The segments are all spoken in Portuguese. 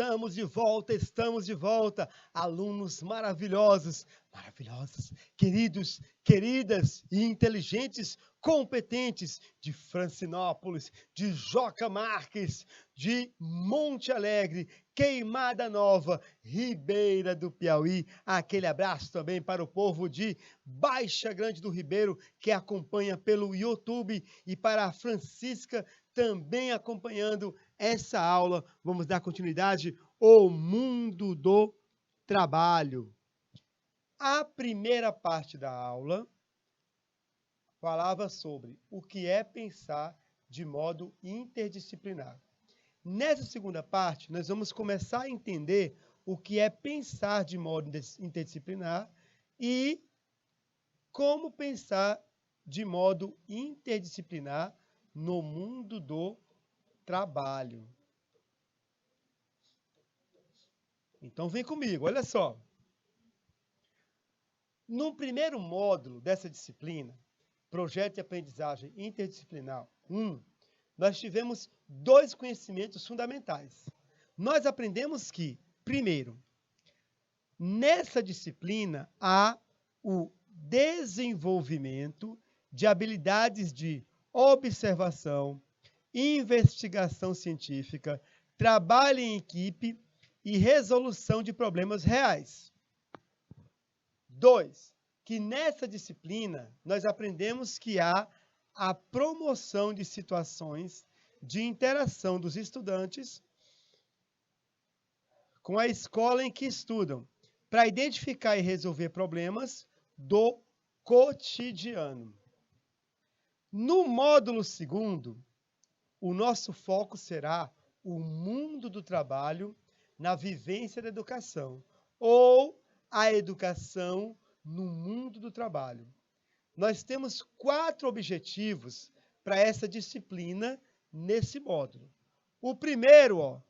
Estamos de volta, alunos maravilhosos, maravilhosos, queridos, queridas e inteligentes, competentes de Francinópolis, de Joca Marques, de Monte Alegre, Queimada Nova, Ribeira do Piauí. Aquele abraço também para o povo de Baixa Grande do Ribeiro, que acompanha pelo YouTube, e para a Francisca, também acompanhando essa aula. Vamos dar continuidade ao mundo do trabalho. A primeira parte da aula falava sobre o que é pensar de modo interdisciplinar. Nessa segunda parte, nós vamos começar a entender o que é pensar de modo interdisciplinar e como pensar de modo interdisciplinar no mundo do trabalho. Então vem comigo, olha só. No primeiro módulo dessa disciplina, Projeto de Aprendizagem Interdisciplinar 1, nós tivemos dois conhecimentos fundamentais. Nós aprendemos que, primeiro, nessa disciplina há o desenvolvimento de habilidades de observação, investigação científica, trabalho em equipe e resolução de problemas reais. 2, que nessa disciplina nós aprendemos que há a promoção de situações de interação dos estudantes com a escola em que estudam, para identificar e resolver problemas do cotidiano. No módulo segundo, o nosso foco será o mundo do trabalho na vivência da educação, ou a educação no mundo do trabalho. Nós temos 4 objetivos para essa disciplina nesse módulo. O primeiro,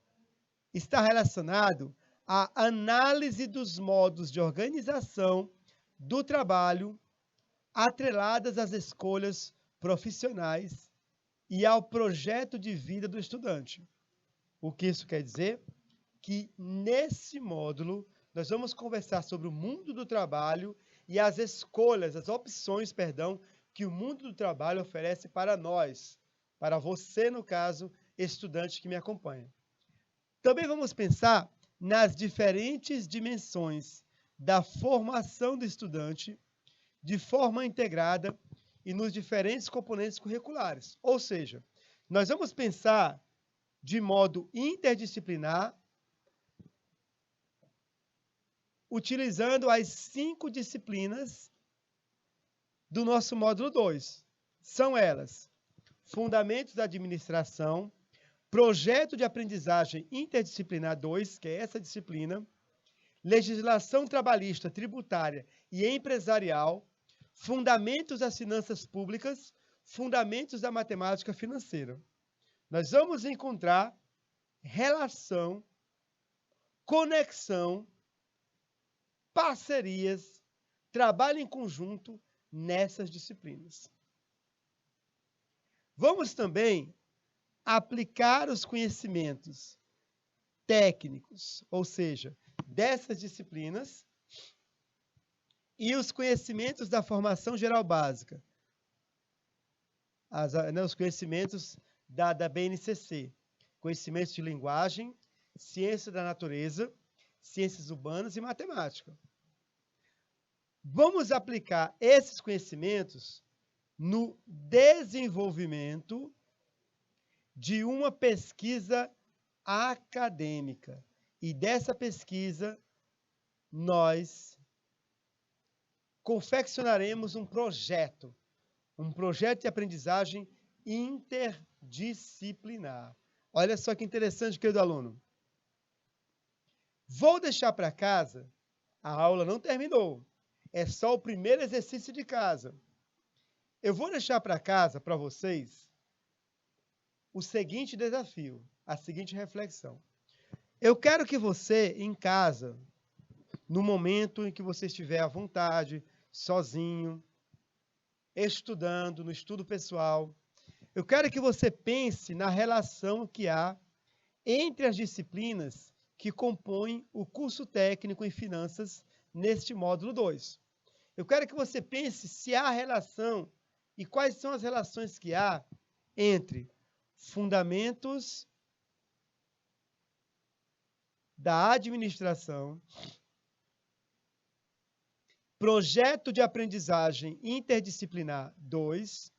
está relacionado à análise dos modos de organização do trabalho atreladas às escolhas profissionais e ao projeto de vida do estudante. O que isso quer dizer? Que nesse módulo nós vamos conversar sobre o mundo do trabalho e as escolhas, as opções, que o mundo do trabalho oferece para nós, para você, no caso, estudante que me acompanha. Também vamos pensar nas diferentes dimensões da formação do estudante de forma integrada e nos diferentes componentes curriculares. Ou seja, nós vamos pensar de modo interdisciplinar, utilizando as 5 disciplinas do nosso módulo 2. São elas: Fundamentos da Administração, Projeto de Aprendizagem Interdisciplinar 2, que é essa disciplina, Legislação Trabalhista, Tributária e Empresarial, Fundamentos das Finanças Públicas, Fundamentos da Matemática Financeira. Nós vamos encontrar relação, conexão, parcerias, trabalho em conjunto nessas disciplinas. Vamos também aplicar os conhecimentos técnicos, ou seja, dessas disciplinas, e os conhecimentos da formação geral básica, os conhecimentos da BNCC, conhecimentos de linguagem, ciência da natureza, ciências urbanas e matemática. Vamos aplicar esses conhecimentos no desenvolvimento de uma pesquisa acadêmica. E dessa pesquisa, nós confeccionaremos um projeto de aprendizagem interdisciplinar. Olha só que interessante, querido aluno. Vou deixar para casa, a aula não terminou, é só o primeiro exercício de casa. Eu vou deixar para casa, para vocês, o seguinte desafio, a seguinte reflexão. Eu quero que você, em casa, no momento em que você estiver à vontade, sozinho, estudando, no estudo pessoal, eu quero que você pense na relação que há entre as disciplinas que compõem o curso técnico em finanças neste módulo 2. Eu quero que você pense se há relação e quais são as relações que há entre fundamentos da administração, projeto de aprendizagem interdisciplinar 2,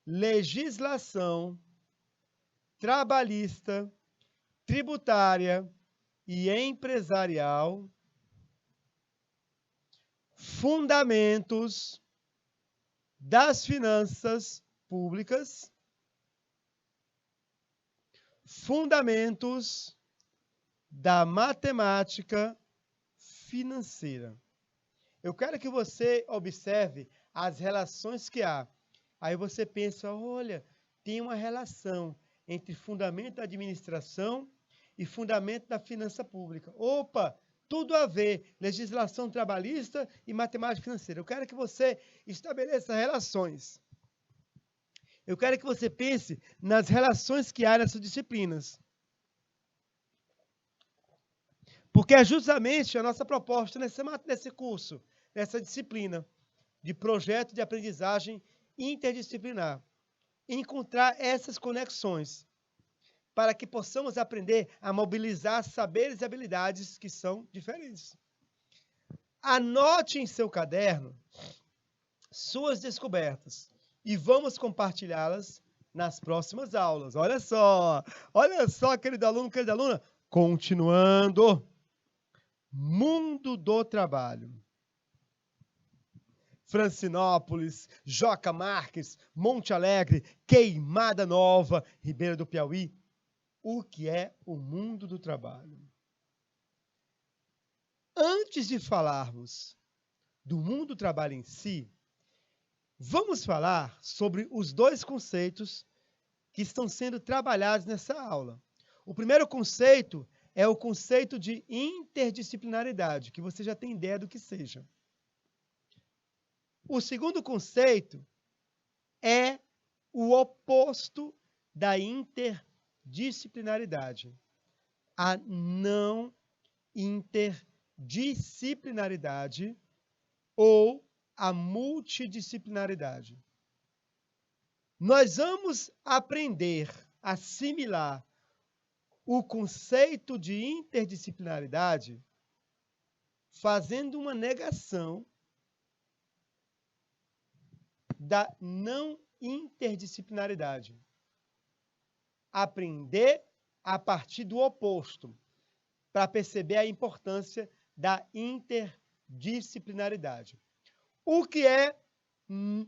legislação trabalhista, tributária e empresarial, fundamentos das finanças públicas, fundamentos da matemática financeira. Eu quero que você observe as relações que há. Aí você pensa, olha, tem uma relação entre fundamento da administração e fundamento da finança pública. Opa, tudo a ver, legislação trabalhista e matemática financeira. Eu quero que você estabeleça relações. Eu quero que você pense nas relações que há nessas disciplinas. Porque é justamente a nossa proposta nesse curso, nessa disciplina de projeto de aprendizagem interdisciplinar. Encontrar essas conexões para que possamos aprender a mobilizar saberes e habilidades que são diferentes. Anote em seu caderno suas descobertas e vamos compartilhá-las nas próximas aulas. Olha só, querido aluno, querida aluna, continuando. Mundo do trabalho. Francinópolis, Joca Marques, Monte Alegre, Queimada Nova, Ribeira do Piauí. O que é o mundo do trabalho? Antes de falarmos do mundo do trabalho em si, vamos falar sobre os dois conceitos que estão sendo trabalhados nessa aula. O primeiro conceito é o conceito de interdisciplinaridade, que você já tem ideia do que seja. O segundo conceito é o oposto da interdisciplinaridade, a não interdisciplinaridade ou a multidisciplinaridade. Nós vamos aprender a assimilar o conceito de interdisciplinaridade fazendo uma negação da não interdisciplinaridade. Aprender a partir do oposto, para perceber a importância da interdisciplinaridade. O que é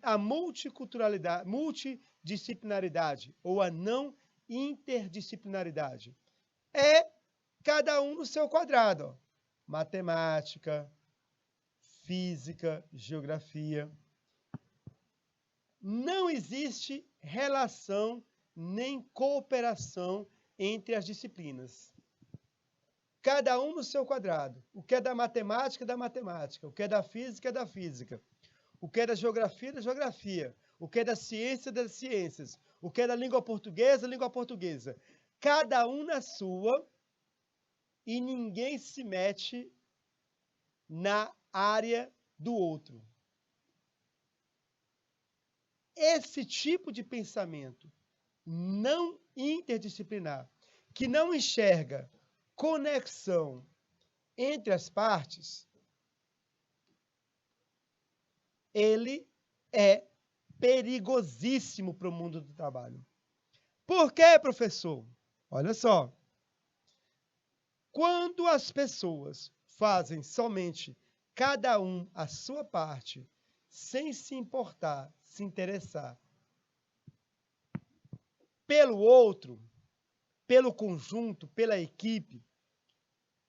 a multidisciplinaridade ou a não interdisciplinaridade? É cada um no seu quadrado. Ó. Matemática, física, geografia. Não existe relação nem cooperação entre as disciplinas. Cada um no seu quadrado. O que é da matemática, é da matemática. O que é da física, é da física. O que é da geografia, é da geografia. O que é da ciência, é das ciências. O que é da língua portuguesa, língua portuguesa. Cada um na sua e ninguém se mete na área do outro. Esse tipo de pensamento não interdisciplinar, que não enxerga conexão entre as partes, ele é perigosíssimo para o mundo do trabalho. Por quê, professor? Olha só. Quando as pessoas fazem somente cada um a sua parte, sem se importar, se interessar pelo outro, pelo conjunto, pela equipe,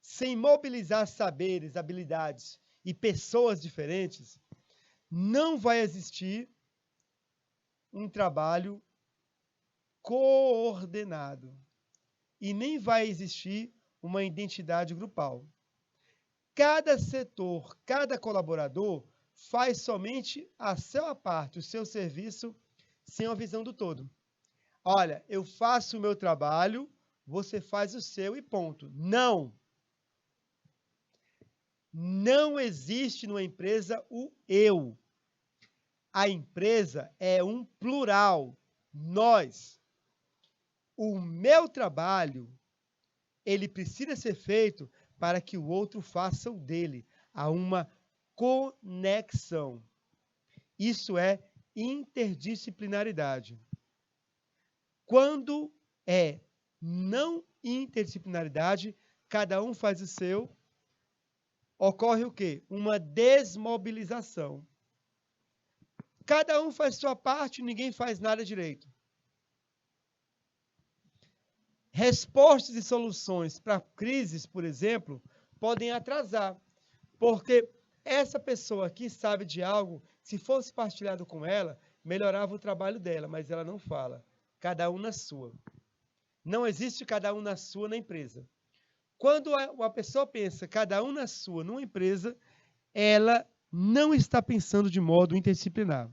sem mobilizar saberes, habilidades e pessoas diferentes, não vai existir um trabalho coordenado e nem vai existir uma identidade grupal. Cada setor, cada colaborador faz somente a sua parte, o seu serviço, sem a visão do todo. Olha, eu faço o meu trabalho, você faz o seu e ponto. Não! Não existe numa empresa o eu. A empresa é um plural. Nós. O meu trabalho, ele precisa ser feito para que o outro faça o dele. Há uma conexão. Isso é interdisciplinaridade. Quando é não interdisciplinaridade, cada um faz o seu, ocorre o quê? Uma desmobilização. Cada um faz sua parte, ninguém faz nada direito. Respostas e soluções para crises, por exemplo, podem atrasar, porque essa pessoa aqui sabe de algo, se fosse partilhado com ela, melhorava o trabalho dela, mas ela não fala. Cada um na sua. Não existe cada um na sua na empresa. Quando a pessoa pensa cada um na sua numa empresa, ela não está pensando de modo interdisciplinar.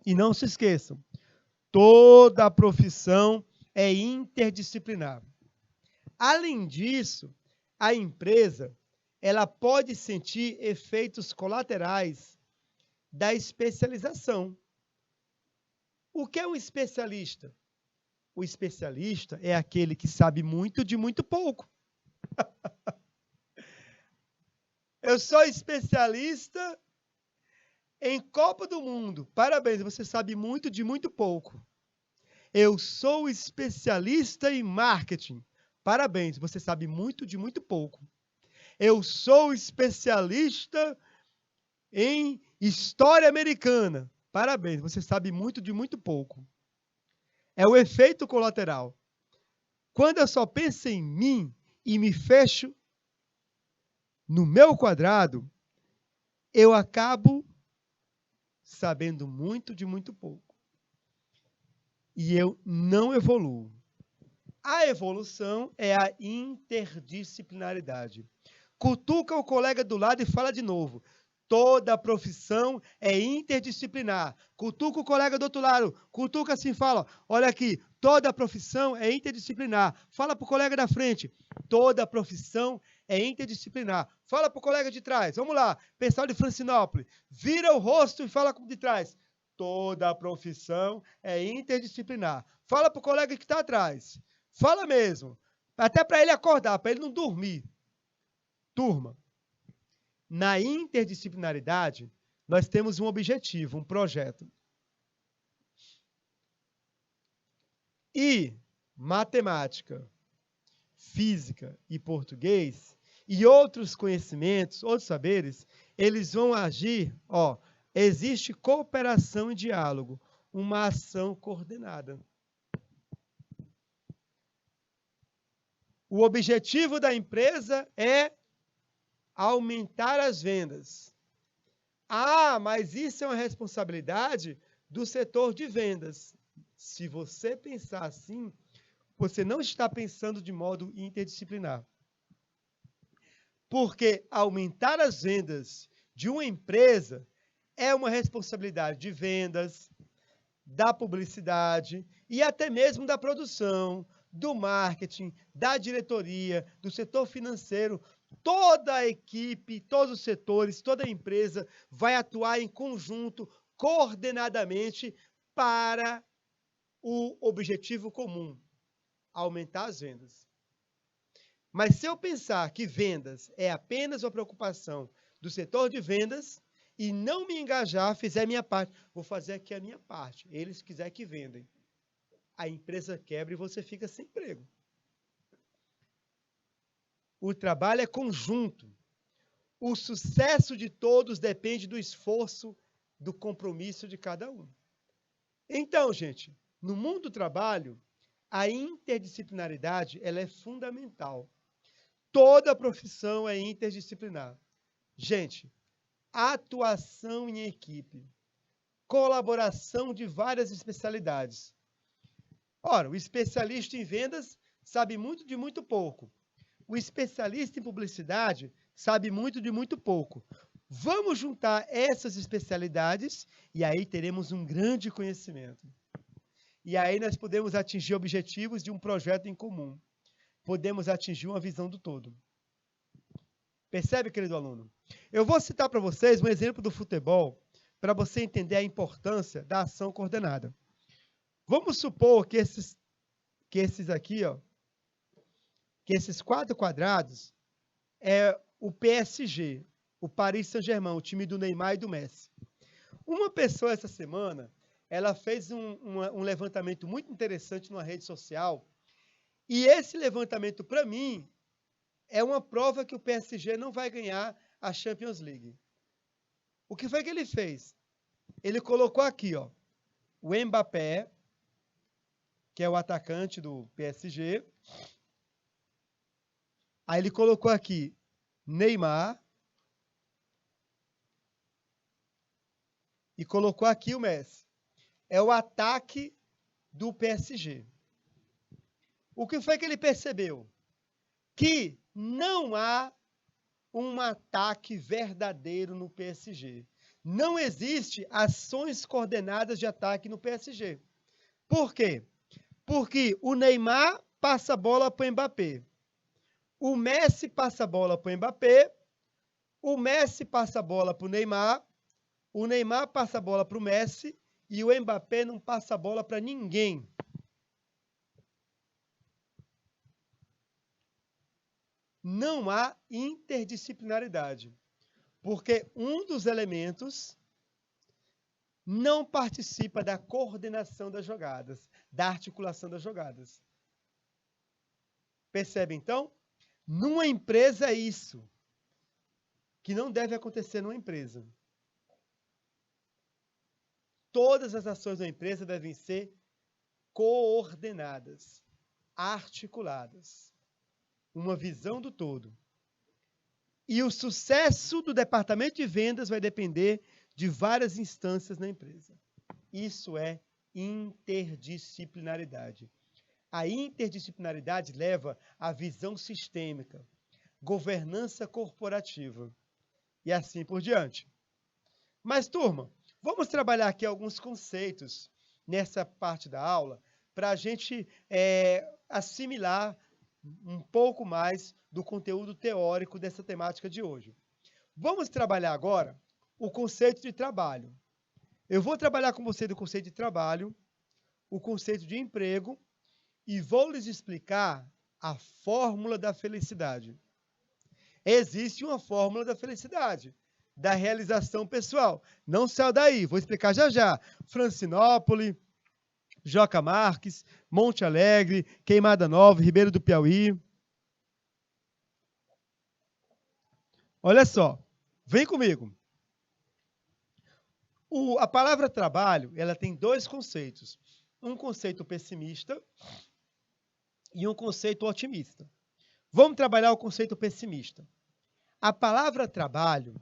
E não se esqueçam, toda a profissão é interdisciplinar. Além disso, a empresa ela pode sentir efeitos colaterais da especialização. O que é um especialista? O especialista é aquele que sabe muito de muito pouco. Eu sou especialista em Copa do Mundo. Parabéns, você sabe muito de muito pouco. Eu sou especialista em marketing. Parabéns, você sabe muito de muito pouco. Eu sou especialista em história americana. Parabéns, você sabe muito de muito pouco. É o efeito colateral. Quando eu só penso em mim e me fecho no meu quadrado, eu acabo sabendo muito de muito pouco. E eu não evoluo. A evolução é a interdisciplinaridade. Cutuca o colega do lado e fala de novo. Toda profissão é interdisciplinar. Cutuca o colega do outro lado. Cutuca assim, fala. Olha aqui, toda profissão é interdisciplinar. Fala para o colega da frente. Toda profissão é interdisciplinar. Fala para o colega de trás. Vamos lá, pessoal de Francinópolis. Vira o rosto e fala de trás. Toda profissão é interdisciplinar. Fala para o colega que está atrás. Fala mesmo. Até para ele acordar, para ele não dormir. Turma, na interdisciplinaridade, nós temos um objetivo, um projeto. E matemática, física e português e outros conhecimentos, outros saberes, eles vão agir, existe cooperação e diálogo, uma ação coordenada. O objetivo da empresa é aumentar as vendas. Ah, mas isso é uma responsabilidade do setor de vendas. Se você pensar assim, você não está pensando de modo interdisciplinar. Porque aumentar as vendas de uma empresa é uma responsabilidade de vendas, da publicidade e até mesmo da produção, do marketing, da diretoria, do setor financeiro. Toda a equipe, todos os setores, toda a empresa vai atuar em conjunto, coordenadamente, para o objetivo comum, aumentar as vendas. Mas se eu pensar que vendas é apenas uma preocupação do setor de vendas e não me engajar, fizer a minha parte, vou fazer aqui a minha parte, eles quiserem que vendem. A empresa quebra e você fica sem emprego. O trabalho é conjunto. O sucesso de todos depende do esforço, do compromisso de cada um. Então, gente, no mundo do trabalho, a interdisciplinaridade ela é fundamental. Toda profissão é interdisciplinar. Gente, atuação em equipe, colaboração de várias especialidades. Ora, o especialista em vendas sabe muito de muito pouco. O especialista em publicidade sabe muito de muito pouco. Vamos juntar essas especialidades e aí teremos um grande conhecimento. E aí nós podemos atingir objetivos de um projeto em comum. Podemos atingir uma visão do todo. Percebe, querido aluno? Eu vou citar para vocês um exemplo do futebol para você entender a importância da ação coordenada. Vamos supor que esses aqui, ó, que esses 4 quadrados é o PSG, o Paris Saint-Germain, o time do Neymar e do Messi. Uma pessoa essa semana, ela fez um levantamento muito interessante numa rede social, e esse levantamento, para mim, é uma prova que o PSG não vai ganhar a Champions League. O que foi que ele fez? Ele colocou aqui, ó, o Mbappé, que é o atacante do PSG. Aí ele colocou aqui Neymar. E colocou aqui o Messi. É o ataque do PSG. O que foi que ele percebeu? Que não há um ataque verdadeiro no PSG. Não existe ações coordenadas de ataque no PSG. Por quê? Porque o Neymar passa a bola para o Mbappé. O Messi passa a bola para o Mbappé. O Messi passa a bola para o Neymar. O Neymar passa a bola para o Messi. E o Mbappé não passa a bola para ninguém. Não há interdisciplinaridade, porque um dos elementos não participa da coordenação das jogadas, da articulação das jogadas. Percebe, então? Numa empresa é isso, que não deve acontecer numa empresa. Todas as ações da empresa devem ser coordenadas, articuladas. Uma visão do todo. E o sucesso do departamento de vendas vai depender de várias instâncias na empresa. Isso é interdisciplinaridade. A interdisciplinaridade leva à visão sistêmica, governança corporativa e assim por diante. Mas, turma, vamos trabalhar aqui alguns conceitos nessa parte da aula para a gente assimilar um pouco mais do conteúdo teórico dessa temática de hoje. Vamos trabalhar agora o conceito de trabalho. Eu vou trabalhar com você do conceito de trabalho, o conceito de emprego e vou lhes explicar a fórmula da felicidade. Existe uma fórmula da felicidade, da realização pessoal. Não saia daí, vou explicar já já. Francinópolis, Joca Marques, Monte Alegre, Queimada Nova, Ribeiro do Piauí. Olha só, vem comigo. A palavra trabalho, ela tem 2 conceitos. Um conceito pessimista e um conceito otimista. Vamos trabalhar o conceito pessimista. A palavra trabalho,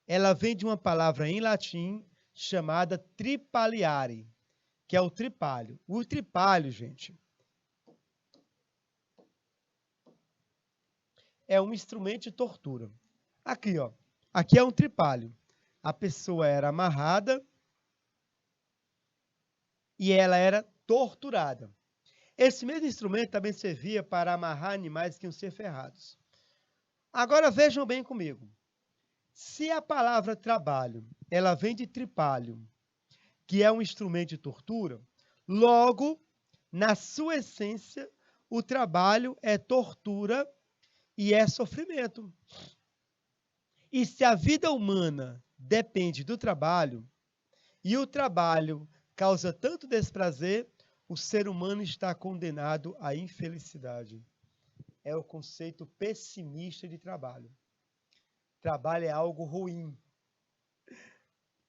ela vem de uma palavra em latim chamada tripaliare, que é o tripalho. O tripalho, gente, é um instrumento de tortura. Aqui, ó. Aqui é um tripalho. A pessoa era amarrada e ela era torturada. Esse mesmo instrumento também servia para amarrar animais que iam ser ferrados. Agora vejam bem comigo. Se a palavra trabalho, ela vem de tripalho, que é um instrumento de tortura, logo, na sua essência, o trabalho é tortura e é sofrimento. E se a vida humana depende do trabalho, e o trabalho causa tanto desprazer, o ser humano está condenado à infelicidade. É o conceito pessimista de trabalho. Trabalho é algo ruim.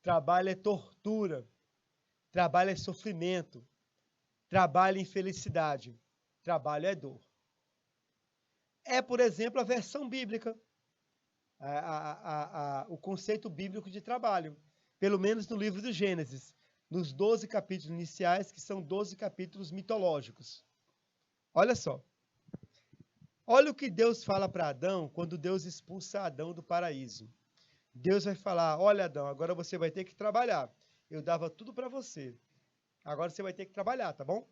Trabalho é tortura. Trabalho é sofrimento. Trabalho é infelicidade. Trabalho é dor. É, por exemplo, a versão bíblica. O conceito bíblico de trabalho. Pelo menos no livro do Gênesis. Nos 12 capítulos iniciais, que são 12 capítulos mitológicos. Olha só. Olha o que Deus fala para Adão quando Deus expulsa Adão do paraíso. Deus vai falar, olha Adão, agora você vai ter que trabalhar. Eu dava tudo para você. Agora você vai ter que trabalhar, tá bom?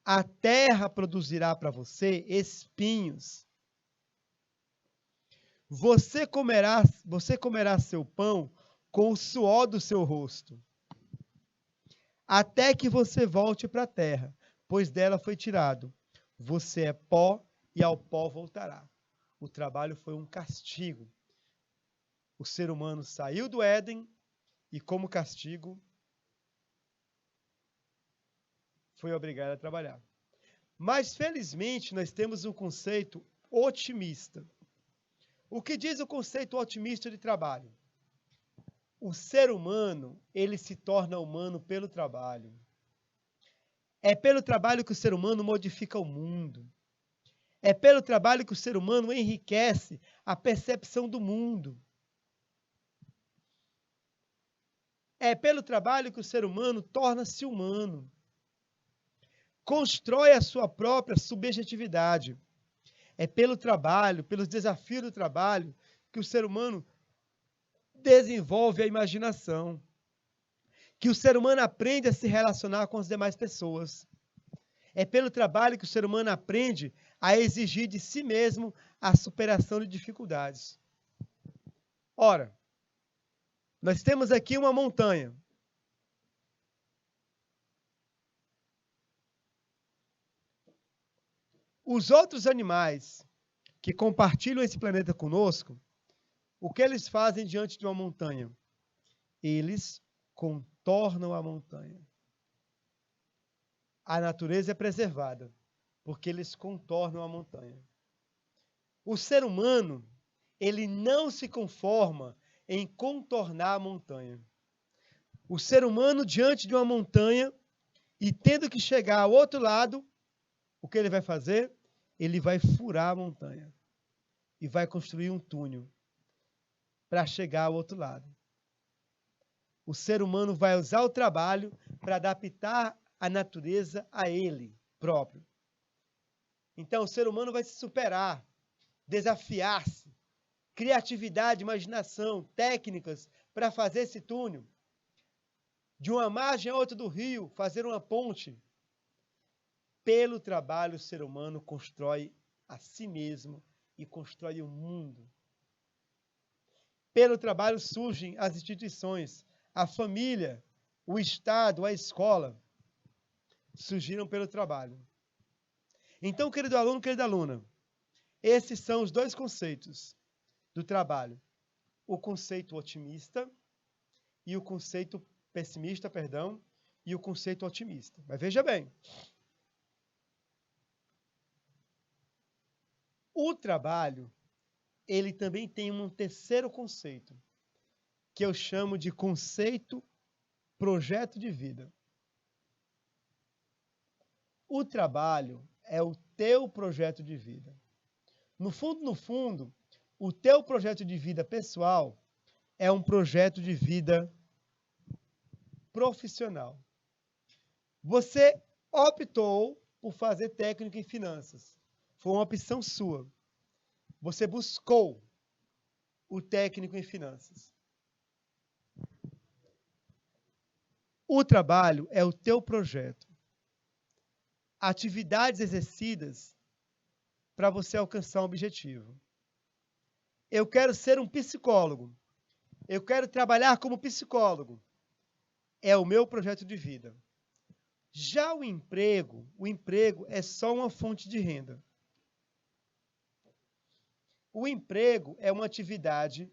A terra produzirá para você espinhos. Você comerá seu pão com o suor do seu rosto, até que você volte para a terra, pois dela foi tirado. Você é pó e ao pó voltará. O trabalho foi um castigo. O ser humano saiu do Éden e, como castigo, foi obrigado a trabalhar. Mas, felizmente, nós temos um conceito otimista. O que diz o conceito otimista de trabalho? O ser humano, ele se torna humano pelo trabalho. É pelo trabalho que o ser humano modifica o mundo. É pelo trabalho que o ser humano enriquece a percepção do mundo. É pelo trabalho que o ser humano torna-se humano. Constrói a sua própria subjetividade. É pelo trabalho, pelos desafios do trabalho, que o ser humano desenvolve a imaginação. Que o ser humano aprende a se relacionar com as demais pessoas. É pelo trabalho que o ser humano aprende a exigir de si mesmo a superação de dificuldades. Ora, nós temos aqui uma montanha. Os outros animais que compartilham esse planeta conosco, o que eles fazem diante de uma montanha? Eles contornam a montanha. A natureza é preservada, porque eles contornam a montanha. O ser humano, ele não se conforma em contornar a montanha. O ser humano, diante de uma montanha, e tendo que chegar ao outro lado, o que ele vai fazer? Ele vai furar a montanha e vai construir um túnel para chegar ao outro lado. O ser humano vai usar o trabalho para adaptar a natureza a ele próprio. Então, o ser humano vai se superar, desafiar-se, criatividade, imaginação, técnicas para fazer esse túnel. De uma margem a outra do rio, fazer uma ponte. Pelo trabalho, o ser humano constrói a si mesmo e constrói o mundo. Pelo trabalho surgem as instituições, a família, o Estado, a escola. Surgiram pelo trabalho. Então, querido aluno, querida aluna, esses são os dois conceitos do trabalho. O conceito otimista e o conceito pessimista, e o conceito otimista. Mas veja bem, o trabalho, ele também tem um terceiro conceito, que eu chamo de conceito projeto de vida. O trabalho é o teu projeto de vida. No fundo, o teu projeto de vida pessoal é um projeto de vida profissional. Você optou por fazer técnico em finanças. Foi uma opção sua. Você buscou o técnico em finanças. O trabalho é o teu projeto. Atividades exercidas para você alcançar um objetivo. Eu quero ser um psicólogo. Eu quero trabalhar como psicólogo. É o meu projeto de vida. Já o emprego é só uma fonte de renda. O emprego é uma atividade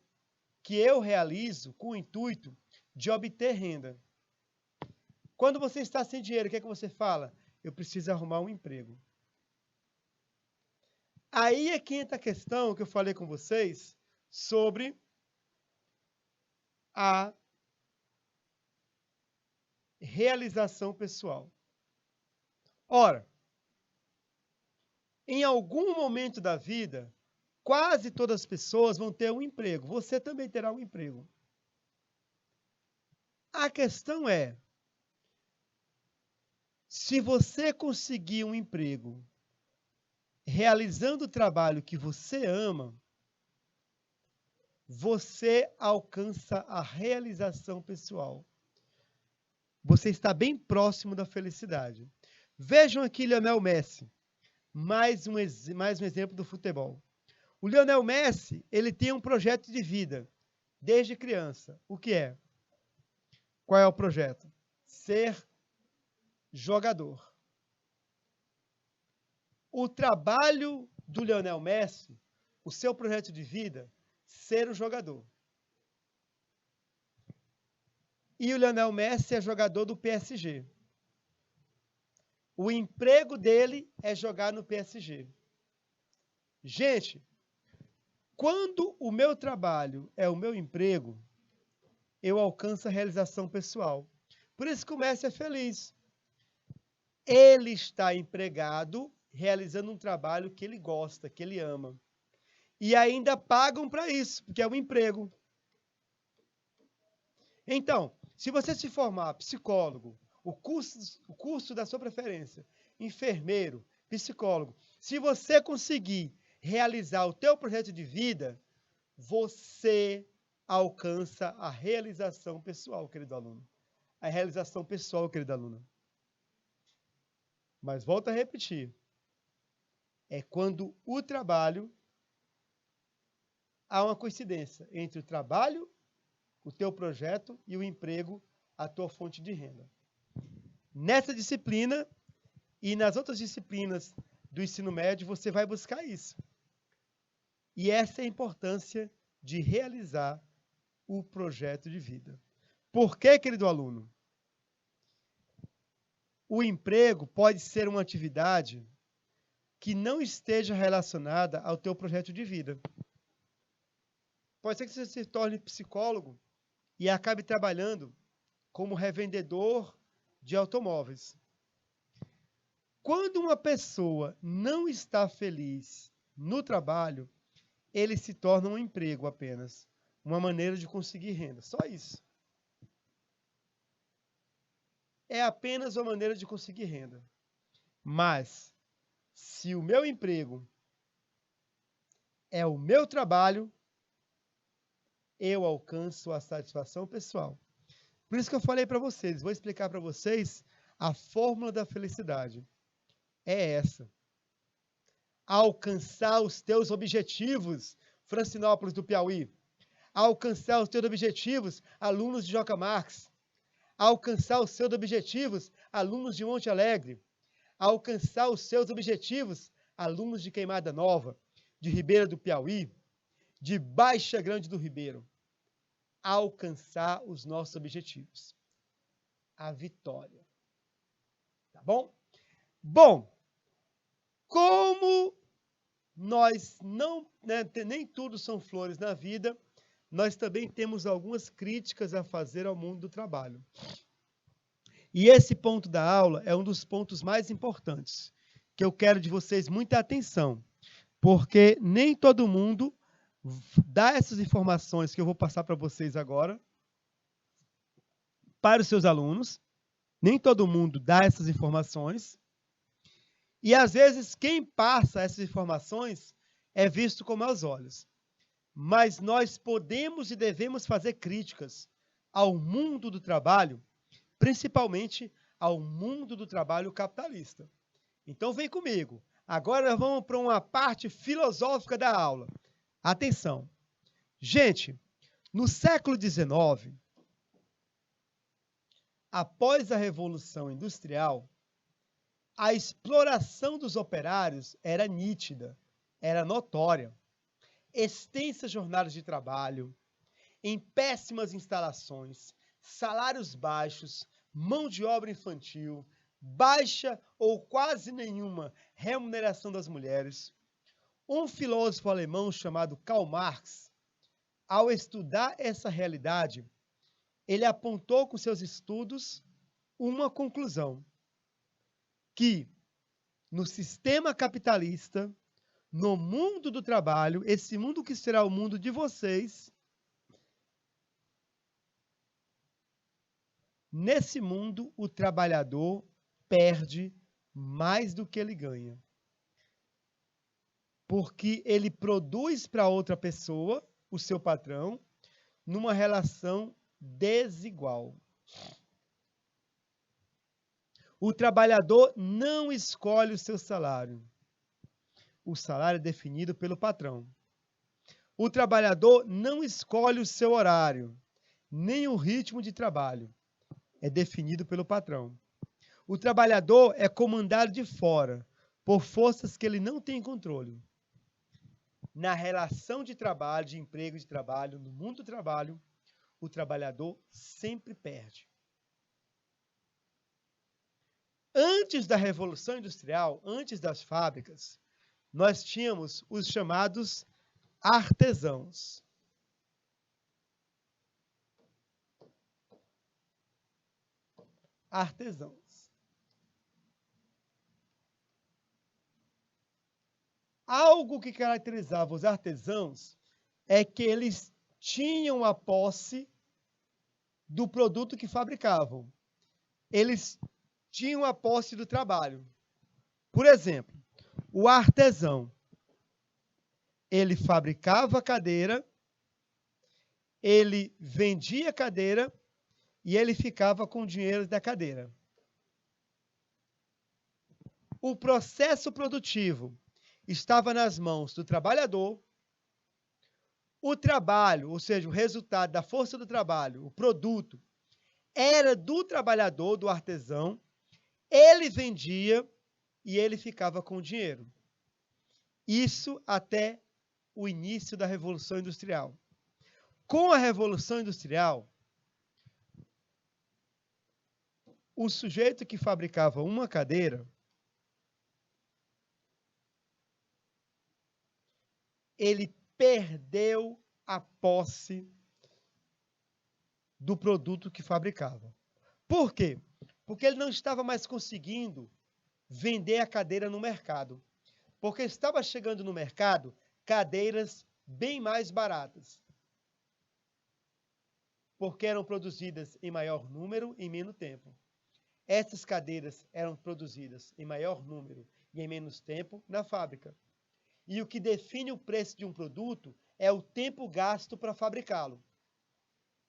que eu realizo com o intuito de obter renda. Quando você está sem dinheiro, o que é que você fala? Eu preciso arrumar um emprego. Aí é que entra a questão que eu falei com vocês sobre a realização pessoal. Ora, em algum momento da vida, quase todas as pessoas vão ter um emprego. Você também terá um emprego. A questão é, se você conseguir um emprego realizando o trabalho que você ama, você alcança a realização pessoal. você está bem próximo da felicidade. Vejam aqui Lionel Messi, mais um exemplo do futebol. O Lionel Messi, ele tem um projeto de vida desde criança. O que é? Qual é o projeto? Ser jogador. O trabalho do Lionel Messi, o seu projeto de vida, ser um jogador. E o Lionel Messi é jogador do PSG. O emprego dele é jogar no PSG. Gente, quando o meu trabalho é o meu emprego, eu alcanço a realização pessoal. Por isso que o Messi é feliz. Ele está empregado, realizando um trabalho que ele gosta, que ele ama. E ainda pagam para isso, porque é um emprego. Então, se você se formar psicólogo, o curso da sua preferência, enfermeiro, psicólogo, se você conseguir realizar o teu projeto de vida, você alcança a realização pessoal, querido aluno. A realização pessoal, querida aluna. Mas volto a repetir. É quando o trabalho... Há uma coincidência entre o trabalho, o teu projeto e o emprego, a tua fonte de renda. Nessa disciplina e nas outras disciplinas do ensino médio, você vai buscar isso. E essa é a importância de realizar o projeto de vida. Por quê, querido aluno? O emprego pode ser uma atividade que não esteja relacionada ao teu projeto de vida. Pode ser que você se torne psicólogo e acabe trabalhando como revendedor de automóveis. Quando uma pessoa não está feliz no trabalho, ele se torna um emprego apenas, uma maneira de conseguir renda. Só isso. É apenas uma maneira de conseguir renda. Mas, se o meu emprego é o meu trabalho, eu alcanço a satisfação pessoal. Por isso que eu falei para vocês, vou explicar para vocês a fórmula da felicidade. É essa. Alcançar os teus objetivos, Francinópolis do Piauí. Alcançar os teus objetivos, alunos de Joca Marques. Alcançar os seus objetivos, alunos de Monte Alegre. Alcançar os seus objetivos, alunos de Queimada Nova, de Ribeira do Piauí, de Baixa Grande do Ribeiro. Alcançar os nossos objetivos. A vitória. Tá bom? Bom, como nós não, nem tudo são flores na vida, nós também temos algumas críticas a fazer ao mundo do trabalho. E esse ponto da aula é um dos pontos mais importantes, que eu quero de vocês muita atenção, porque nem todo mundo dá essas informações que eu vou passar para vocês agora para os seus alunos. Nem todo mundo dá essas informações. E, às vezes, quem passa essas informações é visto com maus olhos. Mas nós podemos e devemos fazer críticas ao mundo do trabalho, principalmente ao mundo do trabalho capitalista. Então, vem comigo. Agora vamos para uma parte filosófica da aula. Atenção. Gente, no século XIX, após a Revolução Industrial, a exploração dos operários era nítida, era notória. Extensas jornadas de trabalho, em péssimas instalações, salários baixos, mão de obra infantil, baixa ou quase nenhuma remuneração das mulheres. Um filósofo alemão chamado Karl Marx, ao estudar essa realidade, ele apontou com seus estudos uma conclusão, que no sistema capitalista, no mundo do trabalho, esse mundo que será o mundo de vocês, nesse mundo o trabalhador perde mais do que ele ganha. Porque ele produz para outra pessoa, o seu patrão, numa relação desigual. O trabalhador não escolhe o seu salário. O salário é definido pelo patrão. O trabalhador não escolhe o seu horário, nem o ritmo de trabalho. É definido pelo patrão. O trabalhador é comandado de fora, por forças que ele não tem controle. Na relação de trabalho, de emprego de trabalho, no mundo do trabalho, o trabalhador sempre perde. Antes da Revolução Industrial, antes das fábricas, nós tínhamos os chamados artesãos. Artesãos. Algo que caracterizava os artesãos é que eles tinham a posse do produto que fabricavam. Eles tinham a posse do trabalho. Por exemplo, o artesão, ele fabricava a cadeira, ele vendia a cadeira e ele ficava com o dinheiro da cadeira. O processo produtivo estava nas mãos do trabalhador. O trabalho, ou seja, o resultado da força do trabalho, o produto, era do trabalhador, do artesão. Ele vendia e ele ficava com o dinheiro. Isso até o início da Revolução Industrial. Com a Revolução Industrial, o sujeito que fabricava uma cadeira, ele perdeu a posse do produto que fabricava. Por quê? Porque ele não estava mais conseguindo vender a cadeira no mercado. Porque estava chegando no mercado cadeiras bem mais baratas. Porque eram produzidas em maior número e em menos tempo. Essas cadeiras eram produzidas em maior número e em menos tempo na fábrica. E o que define o preço de um produto é o tempo gasto para fabricá-lo.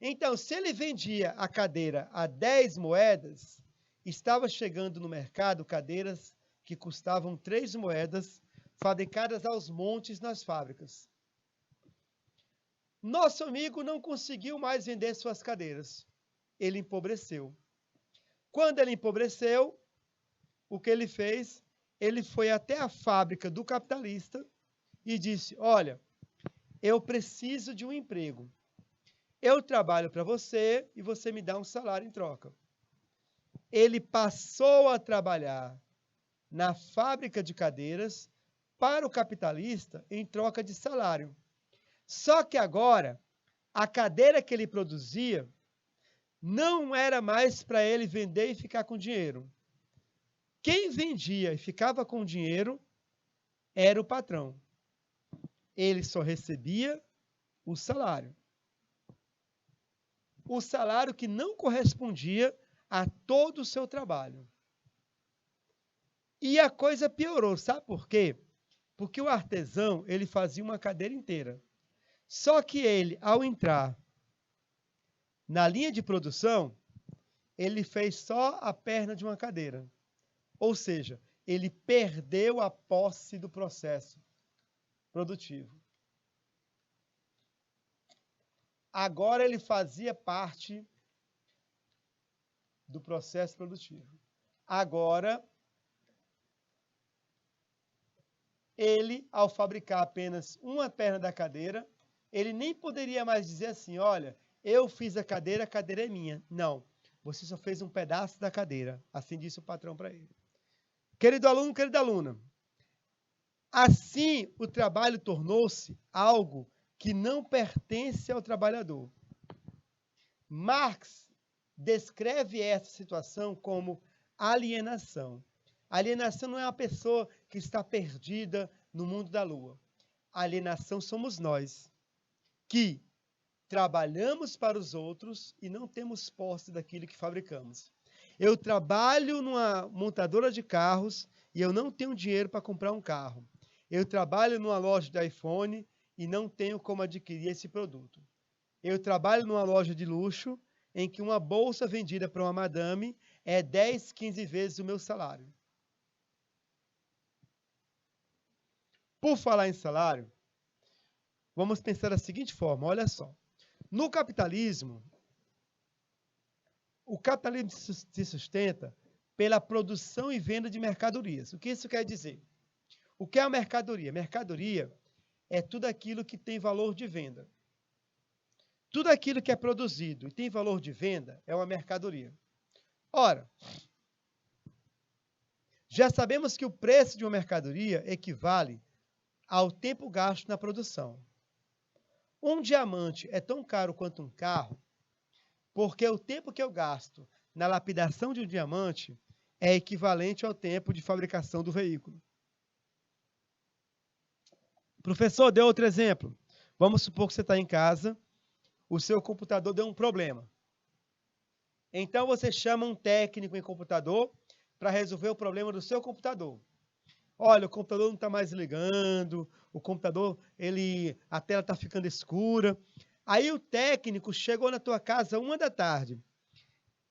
Então, se ele vendia a cadeira a 10 moedas, estava chegando no mercado cadeiras que custavam 3 moedas, fabricadas aos montes nas fábricas. Nosso amigo não conseguiu mais vender suas cadeiras. Ele empobreceu. Quando ele empobreceu, o que ele fez? Ele foi até a fábrica do capitalista e disse: olha, eu preciso de um emprego. Eu trabalho para você e você me dá um salário em troca. Ele passou a trabalhar na fábrica de cadeiras para o capitalista em troca de salário. Só que agora, a cadeira que ele produzia não era mais para ele vender e ficar com dinheiro. Quem vendia e ficava com dinheiro era o patrão. Ele só recebia o salário. O salário que não correspondia a todo o seu trabalho. E a coisa piorou, sabe por quê? Porque o artesão, ele fazia uma cadeira inteira. Só que ele, ao entrar na linha de produção, ele fez só a perna de uma cadeira. Ou seja, ele perdeu a posse do processo produtivo. Agora ele fazia parte do processo produtivo. Agora, ele, ao fabricar apenas uma perna da cadeira, ele nem poderia mais dizer assim, olha, eu fiz a cadeira é minha. Não, você só fez um pedaço da cadeira. Assim disse o patrão para ele. Querido aluno, querida aluna, assim o trabalho tornou-se algo que não pertence ao trabalhador. Marx descreve essa situação como alienação. Alienação não é uma pessoa que está perdida no mundo da lua. Alienação somos nós, que trabalhamos para os outros e não temos posse daquilo que fabricamos. Eu trabalho numa montadora de carros e eu não tenho dinheiro para comprar um carro. Eu trabalho numa loja de iPhone e não tenho como adquirir esse produto. Eu trabalho numa loja de luxo em que uma bolsa vendida para uma madame é 10, 15 vezes o meu salário. Por falar em salário, vamos pensar da seguinte forma, olha só. No capitalismo, o capitalismo se sustenta pela produção e venda de mercadorias. O que isso quer dizer? O que é a mercadoria? Mercadoria é tudo aquilo que tem valor de venda. Tudo aquilo que é produzido e tem valor de venda é uma mercadoria. Ora, já sabemos que o preço de uma mercadoria equivale ao tempo gasto na produção. Um diamante é tão caro quanto um carro, porque o tempo que eu gasto na lapidação de um diamante é equivalente ao tempo de fabricação do veículo. Professor, dê outro exemplo. Vamos supor que você está em casa, o seu computador deu um problema. Então você chama um técnico em computador para resolver o problema do seu computador. Olha, o computador não está mais ligando, o computador, a tela está ficando escura. Aí o técnico chegou na tua casa 13h.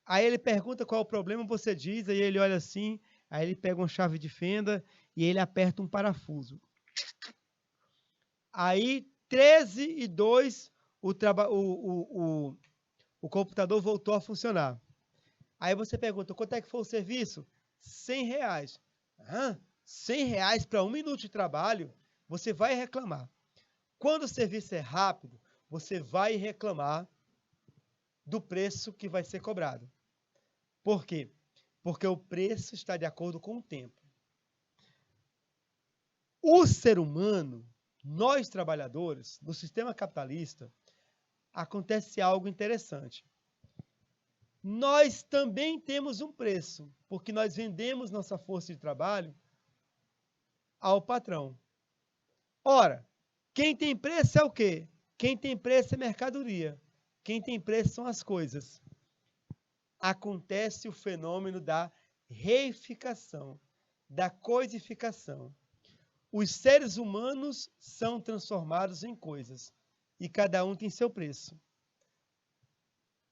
Aí ele pergunta qual é o problema, você diz, aí ele olha assim, aí ele pega uma chave de fenda e ele aperta um parafuso. Aí, 13h02, o computador voltou a funcionar. Aí você pergunta, quanto é que foi o serviço? R$100. R$100 para 1 minuto de trabalho? Você vai reclamar. Quando o serviço é rápido, você vai reclamar do preço que vai ser cobrado. Por quê? Porque o preço está de acordo com o tempo. O ser humano, nós trabalhadores, no sistema capitalista, acontece algo interessante. Nós também temos um preço, porque nós vendemos nossa força de trabalho ao patrão. Ora, quem tem preço é o quê? Quem tem preço é mercadoria. Quem tem preço são as coisas. Acontece o fenômeno da reificação, da coisificação. Os seres humanos são transformados em coisas e cada um tem seu preço.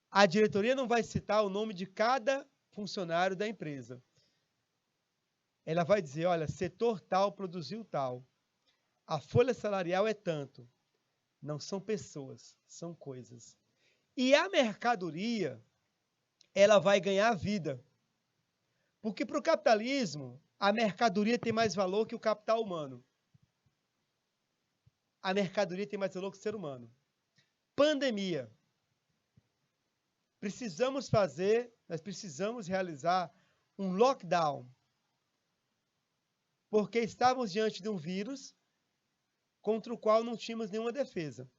A diretoria não vai citar o nome de cada funcionário da empresa. Ela vai dizer, olha, setor tal produziu tal. A folha salarial é tanto. Não são pessoas, são coisas. E a mercadoria, ela vai ganhar vida. Porque para o capitalismo, a mercadoria tem mais valor que o capital humano. A mercadoria tem mais valor que o ser humano. Pandemia. Nós precisamos realizar um lockdown. Porque estávamos diante de um vírus contra o qual não tínhamos nenhuma defesa.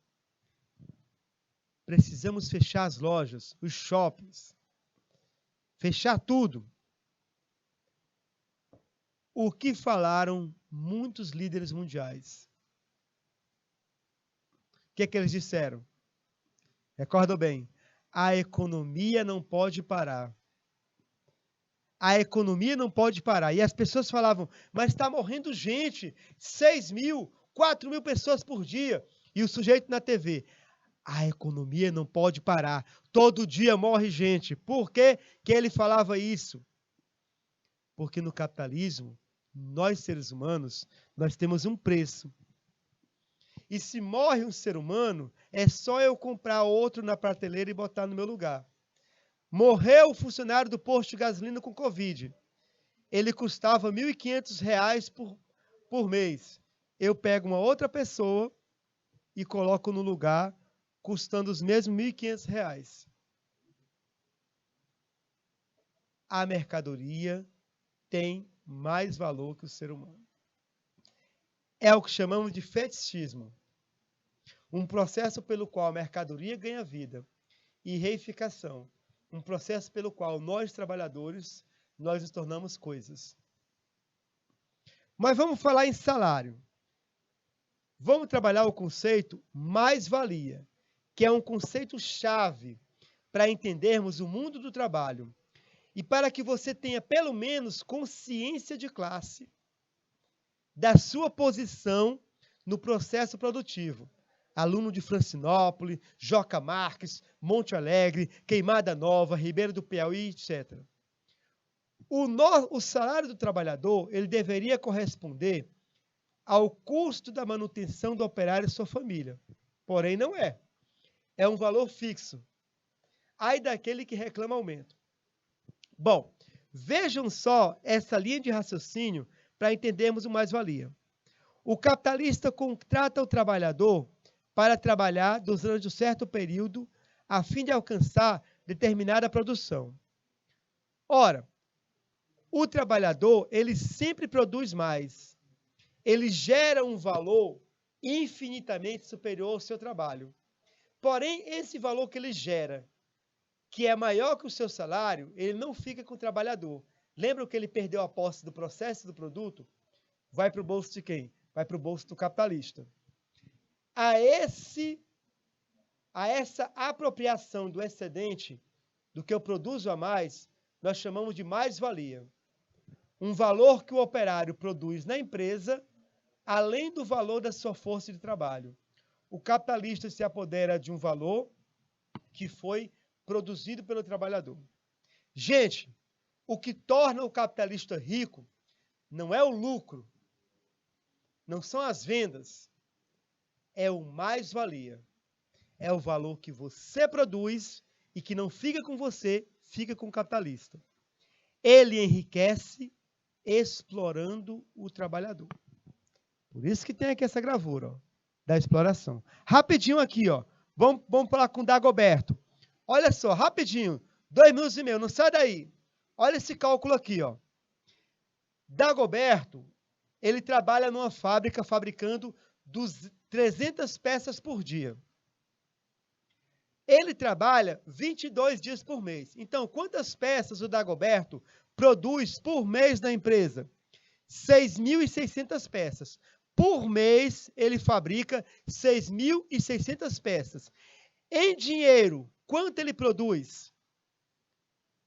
Precisamos fechar as lojas, os shoppings. Fechar tudo. O que falaram muitos líderes mundiais? O que é que eles disseram? Recordam bem. A economia não pode parar. A economia não pode parar. E as pessoas falavam, mas está morrendo gente. 6.000, 4.000 pessoas por dia. E o sujeito na TV. A economia não pode parar. Todo dia morre gente. Por que que ele falava isso? Porque no capitalismo, nós seres humanos, nós temos um preço. E se morre um ser humano, é só eu comprar outro na prateleira e botar no meu lugar. Morreu o funcionário do posto de gasolina com Covid. Ele custava R$1.500 por mês. Eu pego uma outra pessoa e coloco no lugar, custando os mesmos R$1.500. A mercadoria tem mais valor que o ser humano. É o que chamamos de fetichismo. Um processo pelo qual a mercadoria ganha vida e reificação. Um processo pelo qual nós, trabalhadores, nós nos tornamos coisas. Mas vamos falar em salário. Vamos trabalhar o conceito mais-valia, que é um conceito-chave para entendermos o mundo do trabalho e para que você tenha pelo menos consciência de classe, da sua posição no processo produtivo. Aluno de Francinópolis, Joca Marques, Monte Alegre, Queimada Nova, Ribeira do Piauí, etc. O salário do trabalhador ele deveria corresponder ao custo da manutenção do operário e sua família. Porém, não é. É um valor fixo. Ai daquele que reclama aumento. Bom, vejam só essa linha de raciocínio para entendermos o mais-valia. O capitalista contrata o trabalhador para trabalhar durante um certo período a fim de alcançar determinada produção. Ora, o trabalhador, ele sempre produz mais. Ele gera um valor infinitamente superior ao seu trabalho. Porém, esse valor que ele gera, que é maior que o seu salário, ele não fica com o trabalhador. Lembra que ele perdeu a posse do processo do produto? Vai para o bolso de quem? Vai para o bolso do capitalista. A essa apropriação do excedente, do que eu produzo a mais, nós chamamos de mais-valia. Um valor que o operário produz na empresa, além do valor da sua força de trabalho. O capitalista se apodera de um valor que foi produzido pelo trabalhador. Gente, o que torna o capitalista rico não é o lucro, não são as vendas, é o mais-valia. É o valor que você produz e que não fica com você, fica com o capitalista. Ele enriquece explorando o trabalhador. Por isso que tem aqui essa gravura, ó, da exploração. Rapidinho aqui, ó. Vamos falar com o Dagoberto. Olha só, rapidinho. 2 minutos e meio, não sai daí. Olha esse cálculo aqui, ó. Dagoberto, ele trabalha numa fábrica fabricando 300 peças por dia. Ele trabalha 22 dias por mês. Então, quantas peças o Dagoberto produz por mês na empresa? 6.600 peças. Por mês, ele fabrica 6.600 peças. Em dinheiro, quanto ele produz?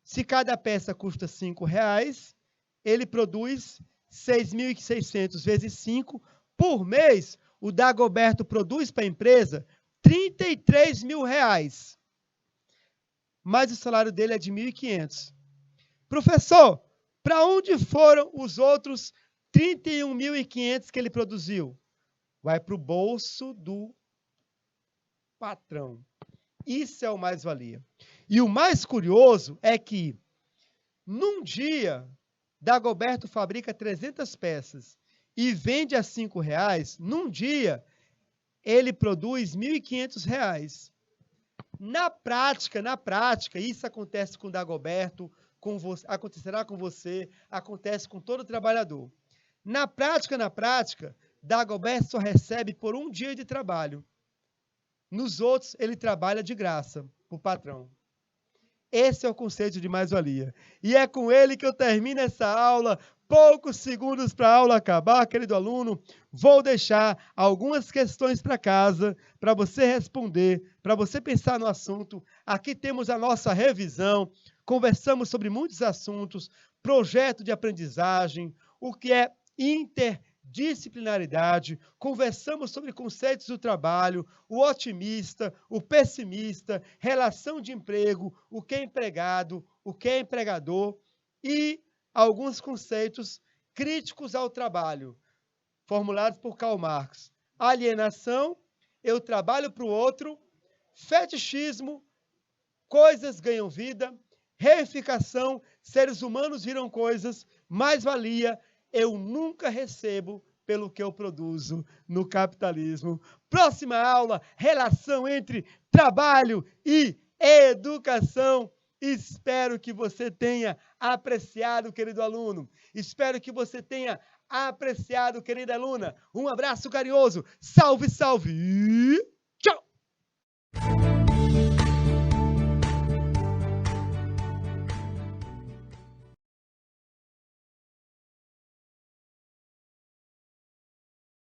Se cada peça custa R$5, ele produz 6.600 vezes 5. Por mês, o Dagoberto produz para a empresa R$33 mil. Mas o salário dele é de 1.500. Professor, para onde foram os outros 31.500 que ele produziu? Vai para o bolso do patrão. Isso é o mais-valia. E o mais curioso é que, num dia, Dagoberto fabrica 300 peças e vende a R$5. Num dia, ele produz R$1.500. Na prática, isso acontece com Dagoberto, acontecerá com você, acontece com todo trabalhador. Na prática, Dagoberto só recebe por um dia de trabalho. Nos outros, ele trabalha de graça para o patrão. Esse é o conceito de mais-valia. E é com ele que eu termino essa aula. Poucos segundos para a aula acabar, querido aluno. Vou deixar algumas questões para casa, para você responder, para você pensar no assunto. Aqui temos a nossa revisão. Conversamos sobre muitos assuntos, projeto de aprendizagem, o que é interdisciplinaridade, conversamos sobre conceitos do trabalho, o otimista, o pessimista, relação de emprego, o que é empregado, o que é empregador e alguns conceitos críticos ao trabalho, formulados por Karl Marx. Alienação, eu trabalho para o outro, fetichismo, coisas ganham vida, reificação, seres humanos viram coisas, mais-valia, eu nunca recebo pelo que eu produzo no capitalismo. Próxima aula, relação entre trabalho e educação. Espero que você tenha apreciado, querido aluno. Espero que você tenha apreciado, querida aluna. Um abraço carinhoso. Salve, salve!